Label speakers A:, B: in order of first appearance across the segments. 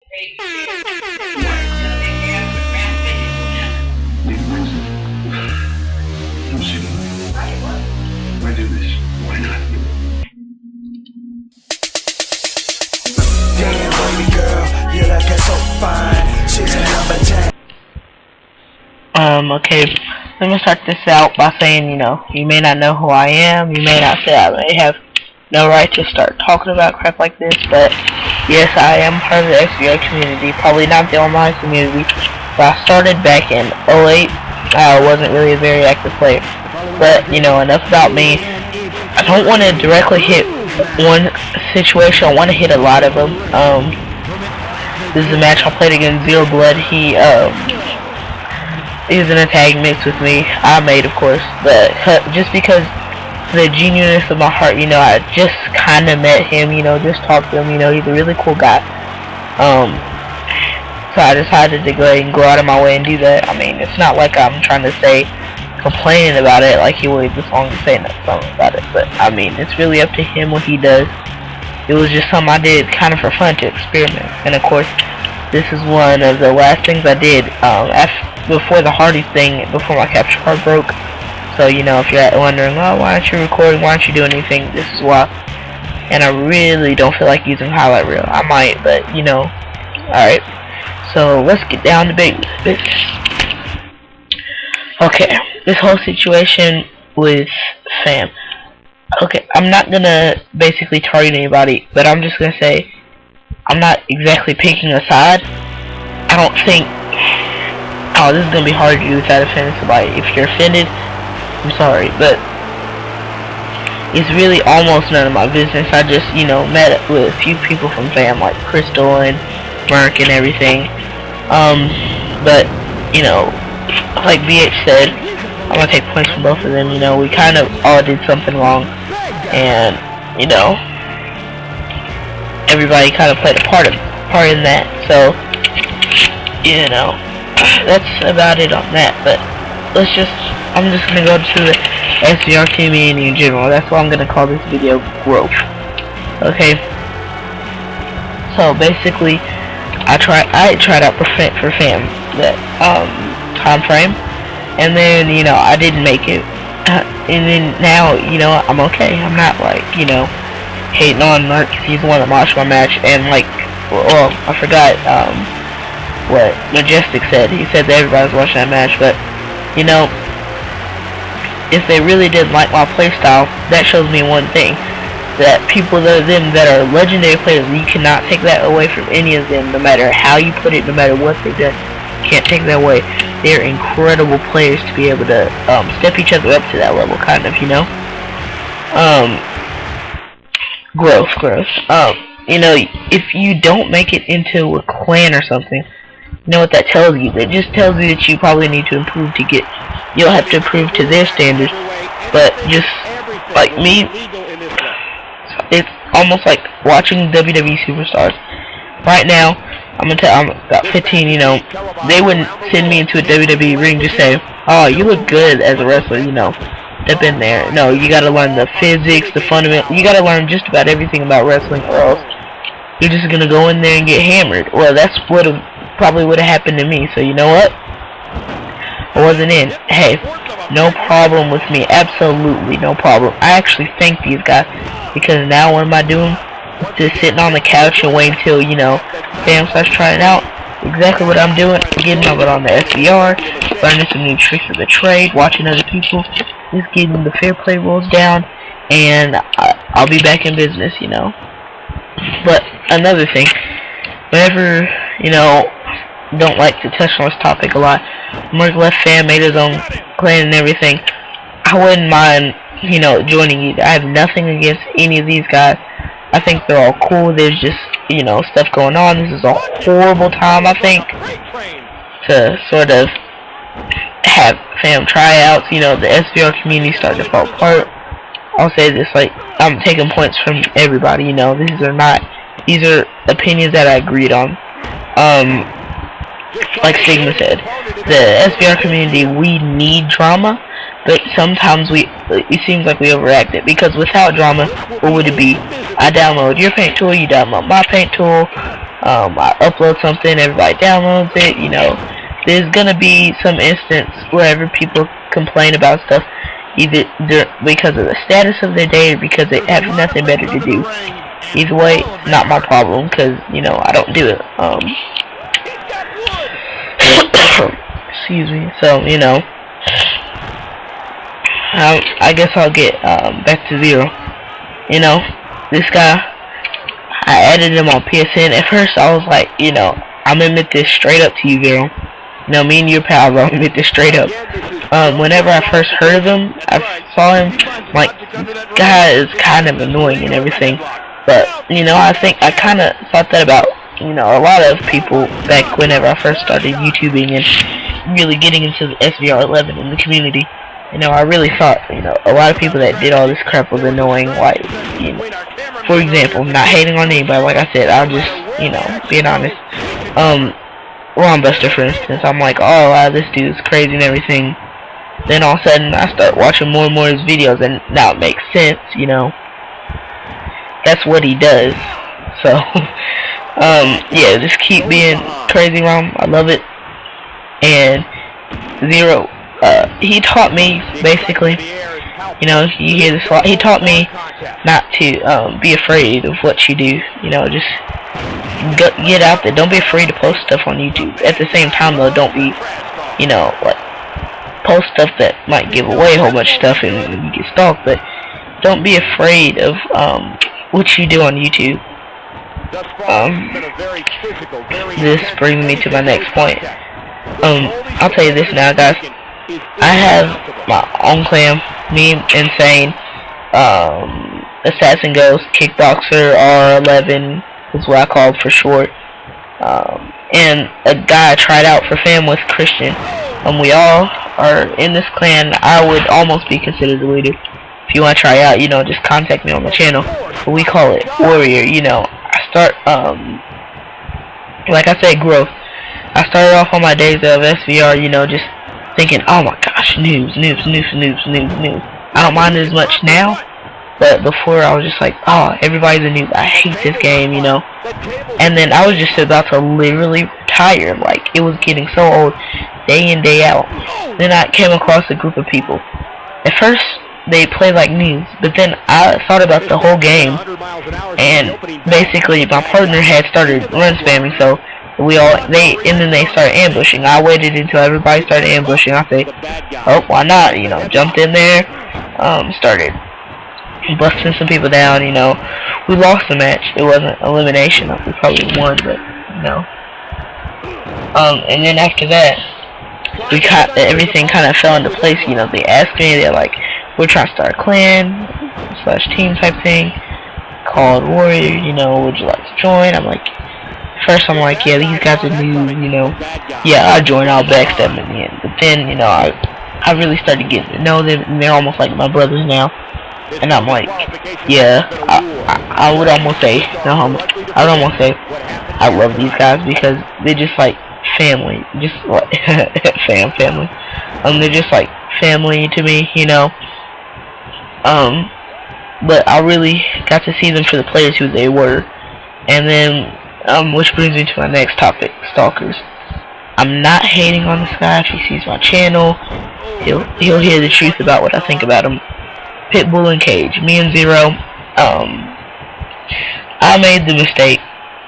A: Why do this? Why not?
B: Damn, baby girl, you looking so fine. She's a number 10.
C: Okay, let me start this out by saying, you may not know who I am, you may not say I may have no right to start talking about crap like this, but yes, I am part of the SVR community, probably not the online community, but I started back in 08. I wasn't really a very active player, but, enough about me. I don't want to directly hit one situation, I want to hit a lot of them. This is a match I played against Zero Blood. He was in a tag mix with me. I made, of course, but just because the genuineness of my heart, I just kind of met him, just talked to him, he's a really cool guy. So I decided to go ahead and go out of my way and do that. I mean, it's not like I'm trying to say, complaining about it, like he waits this long to say something about it, but I mean, it's really up to him what he does. It was just something I did kind of for fun to experiment, and of course, this is one of the last things I did, before the Hardy thing, before my capture card broke. So, if you're wondering, oh, why aren't you recording, why aren't you doing anything, this is why. And I really don't feel like using highlight reel. I might, but, alright. So, let's get down to business. Okay, this whole situation with fam. Okay, I'm not gonna basically target anybody, but I'm just gonna say, I'm not exactly picking a side. I don't think, oh, this is gonna be hard to do without offending somebody. If you're offended, I'm sorry, but it's really almost none of my business. I just, met up with a few people from fam, like Crystal and Merc and everything. But, like BH said, I'm gonna take points from both of them. We kind of all did something wrong, and, everybody kind of played a part in that. So, that's about it on that. But I'm just gonna go to the SVR community in general. That's why I'm gonna call this video growth. Okay. So basically, I tried out for fam that time frame, and then I didn't make it, and then now I'm okay. I'm not like hating on Mark because he's the one that watched my match, and like, well, I forgot what Majestic said. He said that everybody was watching that match, but if they really didn't like my playstyle, that shows me one thing, that people that are legendary players, you cannot take that away from any of them, no matter how you put it, no matter what they've done. You can't take that away. They're incredible players to be able to step each other up to that level, kind of, growth. If you don't make it into a clan or something, you know what that tells you? That just tells you that you probably need to improve to get, you'll have to improve to their standards. But just like me, it's almost like watching WWE superstars. Right now, I'm about 15, they wouldn't send me into a WWE ring just say, oh, you look good as a wrestler, step in there. No, you gotta learn the physics, the fundamental, you gotta learn just about everything about wrestling, or else you're just gonna go in there and get hammered. Well, that's what probably would have happened to me, so you know what? I wasn't in. Hey, no problem with me, absolutely no problem. I actually thank these guys, because now what am I doing? Just sitting on the couch and waiting until, fam starts trying out. Exactly what I'm doing, getting over on the SVR, learning some new tricks of the trade, watching other people, just getting the fair play rules down, and I'll be back in business, But another thing, whenever, don't like to touch on this topic a lot, Merc left fam, made his own clan and everything, I wouldn't mind, joining either. I have nothing against any of these guys. I think they're all cool. There's just, stuff going on. This is a horrible time, I think, to sort of have fam tryouts. The SVR community starting to fall apart. I'll say this, like, I'm taking points from everybody, these are opinions that I agreed on. Like Sigma said, the SVR community, we need drama, but sometimes it seems like we overact it, because without drama, what would it be? I download your paint tool, you download my paint tool, I upload something, everybody downloads it, you know. There's gonna be some instance wherever people complain about stuff, either because of the status of their day or because they have nothing better to do. Either way, not my problem, because, you know, I don't do it. Excuse me. So, you know, I guess I'll get back to Zero. You know, this guy, I added him on PSN. At first, I was like, you know, I'm gonna admit this straight up to you, Zero. You know, me and your pals, I'll admit this straight up. Whenever I first heard of him, I saw him, like, guy is kind of annoying and everything. But, you know, I think I kind of thought that about, you know, a lot of people back whenever I first started YouTubing and really getting into the SVR 11 in the community. You know, I really thought, you know, a lot of people that did all this crap was annoying. Like, you know, for example, not hating on anybody, like I said, I'll just, you know, being honest. Ron Buster, for instance, I'm like, oh wow, this dude's crazy and everything. Then all of a sudden, I start watching more and more of his videos, and now it makes sense, you know. That's what he does. So, yeah, just keep being crazy, Ron. I love it. And Zero, he taught me, basically, you know, you hear this a lot, he taught me not to be afraid of what you do, you know, just get out there. Don't be afraid to post stuff on YouTube. At the same time, though, don't be, you know, like, post stuff that might give away a whole bunch of stuff and you get stalked, but don't be afraid of what you do on YouTube. This brings me to my next point. I'll tell you this now, guys. I have my own clan, me, Insane, Assassin Ghost, Kickboxer, R11 is what I call it for short. And a guy I tried out for fam with, Christian. We all are in this clan. I would almost be considered the leader. If you want to try out, you know, just contact me on my channel. But we call it Warrior. You know, I start, like I said, growth. I started off on my days of SVR, you know, just thinking, oh my gosh, news. I don't mind it as much now, but before I was just like, oh, everybody's a noob. I hate this game, you know. And then I was just about to literally retire. Like, it was getting so old, day in, day out. Then I came across a group of people. At first, they played like news, but then I thought about the whole game, and basically my partner had started run spamming, so then they started ambushing. I waited until everybody started ambushing. I said, oh, why not? You know, jumped in there, started busting some people down. You know, we lost the match. It wasn't elimination. We probably won, but you know. And then after that, everything kind of fell into place. You know, they asked me, they're like, we're trying to start a clan / team type thing called Warrior. You know, would you like to join? I'm like. First, I'm like, yeah, these guys are new, you know. Yeah, I'll join, I'll backstab them in the end. But then, you know, I really started getting to know them, and they're almost like my brothers now. And I'm like, yeah, I would almost say, I love these guys because they're just like family, just like family. They're just like family to me, you know. But I really got to see them for the players who they were, and then. Which brings me to my next topic, stalkers. I'm not hating on this guy. If he sees my channel, he'll hear the truth about what I think about him. Pitbull and Cage, me and Zero. I made the mistake.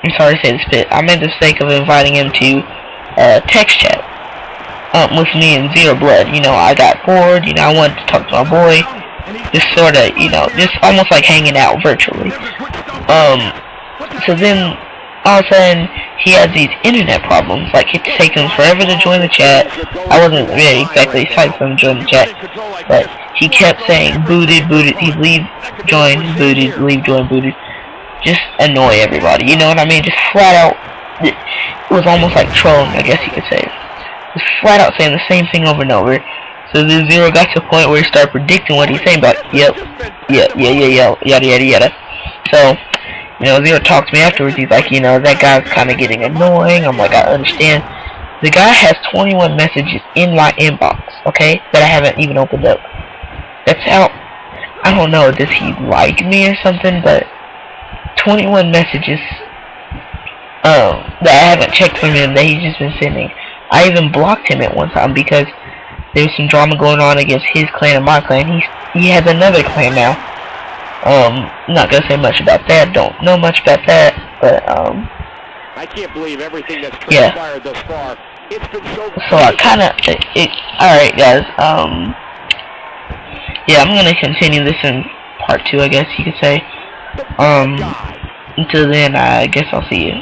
C: I'm sorry to say this, Pit. I made the mistake of inviting him to text chat with me and Zero Blood. You know, I got bored. You know, I wanted to talk to my boy. Just sort of, you know, just almost like hanging out virtually. So then. All of a sudden, he has these internet problems. Like, it takes him forever to join the chat. I wasn't really exactly excited for him to join the chat, but he kept saying booted. He'd leave, join, booted, leave, join, booted. Just annoy everybody. You know what I mean? Just flat out. It was almost like trolling, I guess you could say. Just flat out saying the same thing over and over. So then Zero got to the point where he started predicting what he's saying about. Yep, yada. So. You know, Zero talked to me afterwards. He's like, you know, that guy's kind of getting annoying. I'm like, I understand. The guy has 21 messages in my inbox, okay, that I haven't even opened up. That's how, I don't know, does he like me or something, but 21 messages that I haven't checked from him that he's just been sending. I even blocked him at one time because there was some drama going on against his clan and my clan. He has another clan now. Not gonna say much about that. Don't know much about that, but
D: I can't believe everything that's transpired thus far. It's been so
C: I kind of alright guys, yeah, I'm gonna continue this in part 2, I guess you could say. Until then, I guess I'll see you.